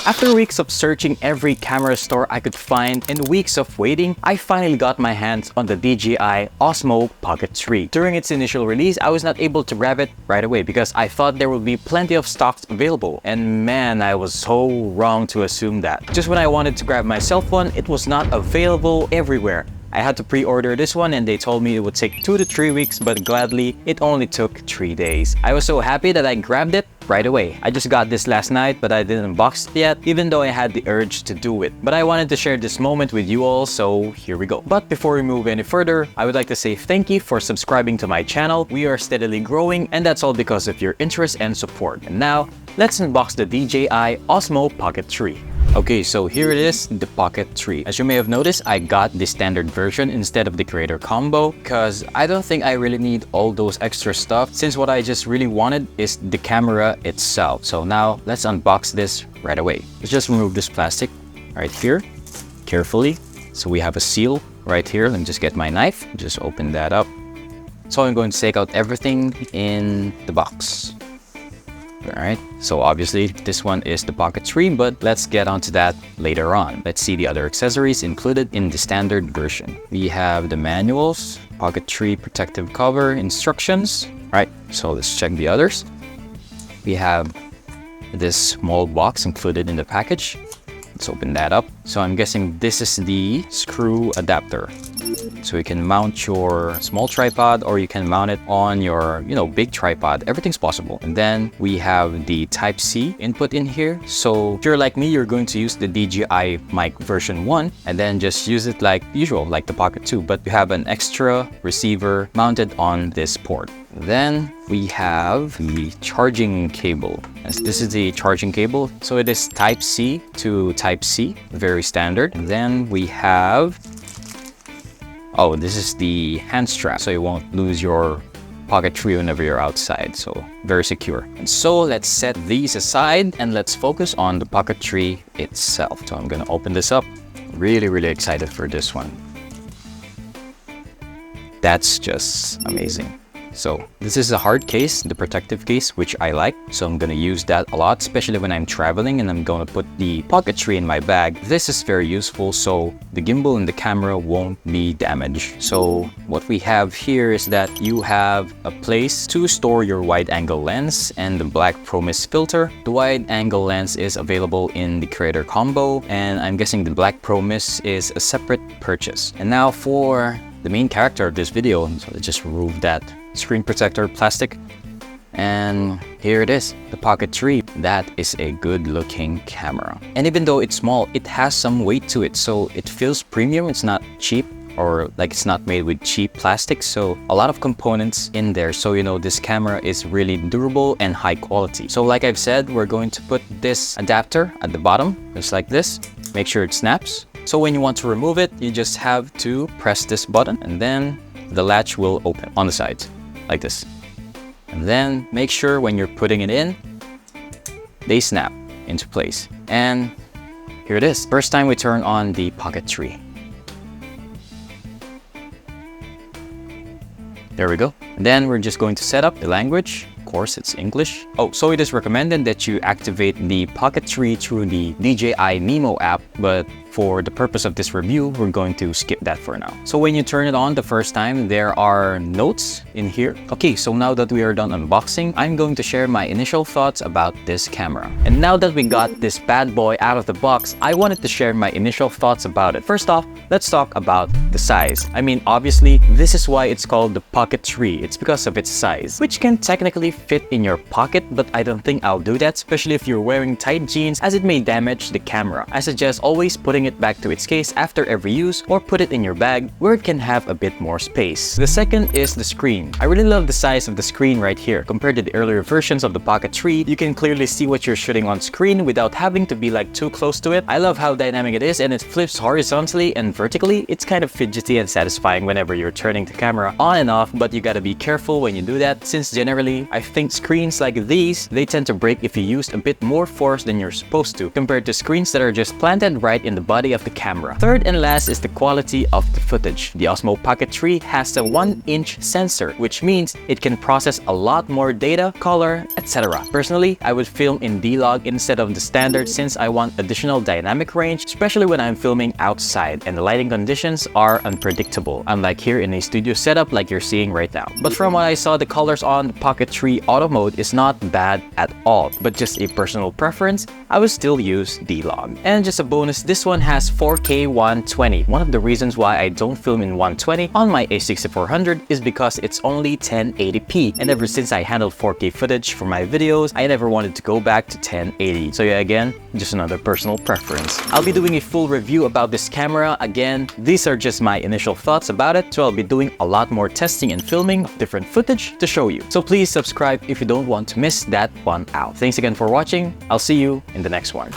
After weeks of searching every camera store I could find and weeks of waiting, I finally got my hands on the DJI Osmo Pocket 3. During its initial release, I was not able to grab it right away because I thought there would be plenty of stocks available. And man, I was so wrong to assume that. Just when I wanted to grab my cell phone, it was not available everywhere. I had to pre-order this one and they told me it would take 2 to 3 weeks, but gladly, it only took 3 days. I was so happy that I grabbed it right away. I just got this last night, but I didn't unbox it yet, even though I had the urge to do it. But I wanted to share this moment with you all, so here we go. But before we move any further, I would like to say thank you for subscribing to my channel. We are steadily growing, and that's all because of your interest and support. And now, let's unbox the DJI Osmo Pocket 3. Okay, so here it is, the Pocket 3. As you may have noticed, I got the standard version instead of the creator combo because I don't think I really need all those extra stuff since what I just really wanted is the camera itself. So now let's unbox this right away. Let's just remove this plastic right here carefully. So we have a seal right here. Let me just get my knife, just open that up. So I'm going to take out everything in the box. Alright, so obviously this one is the Pocket 3, but let's get onto that later on. Let's see the other accessories included in the standard version. We have the manuals, Pocket 3 protective cover, instructions. Alright, so let's check the others. We have this small box included in the package. Let's open that up. So I'm guessing this is the screw adapter. So you can mount your small tripod or you can mount it on your, big tripod. Everything's possible. And then we have the Type-C input in here. So if you're like me, you're going to use the DJI Mic version 1 and then just use it like usual, like the Pocket 2. But you have an extra receiver mounted on this port. Then we have the charging cable. As this is the charging cable. So it is Type-C to Type-C, very standard. And then we have, oh, this is the hand strap, so you won't lose your Pocket 3 whenever you're outside, so very secure. And so let's set these aside and let's focus on the Pocket 3 itself. So I'm gonna open this up. Really excited for this one. That's just amazing. So this is a hard case, the protective case, which I like. So I'm gonna use that a lot, especially when I'm traveling and I'm gonna put the Pocket 3 in my bag. This is very useful so the gimbal and the camera won't be damaged. So what we have here is that you have a place to store your wide-angle lens and the black Pro-Mist filter. The wide-angle lens is available in the creator combo, and I'm guessing the black Pro-Mist is a separate purchase. And now for the main character of this video, so let's just remove that screen protector plastic, and here it is, the Pocket 3. That is a good looking camera, and even though it's small, it has some weight to it, so it feels premium. It's not cheap, or like it's not made with cheap plastic, so a lot of components in there, so this camera is really durable and high quality. So like I've said, we're going to put this adapter at the bottom just like this. Make sure it snaps. So when you want to remove it, you just have to press this button and then the latch will open on the sides like this. And then make sure when you're putting it in, they snap into place. And here it is. First time we turn on the Pocket 3. There we go. And then we're just going to set up the language. Of course, it's English. Oh, so it is recommended that you activate the Pocket 3 through the DJI Nemo app, but for the purpose of this review, we're going to skip that for now. So when you turn it on the first time, there are notes in here. Okay, so now that we are done unboxing, I'm going to share my initial thoughts about this camera. And now that we got this bad boy out of the box, I wanted to share my initial thoughts about it. First off, let's talk about the size. I mean, obviously, this is why it's called the Pocket 3. It's because of its size, which can technically fit in your pocket, but I don't think I'll do that, especially if you're wearing tight jeans, as it may damage the camera. I suggest always putting it back to its case after every use, or put it in your bag where it can have a bit more space. The second is the screen. I really love the size of the screen right here. Compared to the earlier versions of the Pocket 3, you can clearly see what you're shooting on screen without having to be like too close to it. I love how dynamic it is, and it flips horizontally and vertically. It's kind of fidgety and satisfying whenever you're turning the camera on and off, but you gotta be careful when you do that, since generally, I think screens like these, they tend to break if you use a bit more force than you're supposed to, compared to screens that are just planted right in the button body of the camera. Third and last is the quality of the footage. The Osmo Pocket 3 has a 1-inch sensor, which means it can process a lot more data, color, etc. Personally, I would film in D-Log instead of the standard since I want additional dynamic range, especially when I'm filming outside and the lighting conditions are unpredictable, unlike here in a studio setup like you're seeing right now. But from what I saw, the colors on the Pocket 3 Auto Mode is not bad at all, but just a personal preference, I would still use D-Log. And just a bonus, this one has 4K 120. One of the reasons why I don't film in 120 on my A6400 is because it's only 1080p, and ever since I handled 4K footage for my videos, I never wanted to go back to 1080. So yeah, again, just another personal preference. I'll be doing a full review about this camera. Again, these are just my initial thoughts about it, so I'll be doing a lot more testing and filming of different footage to show you. So please subscribe if you don't want to miss that one out. Thanks again for watching. I'll see you in the next one.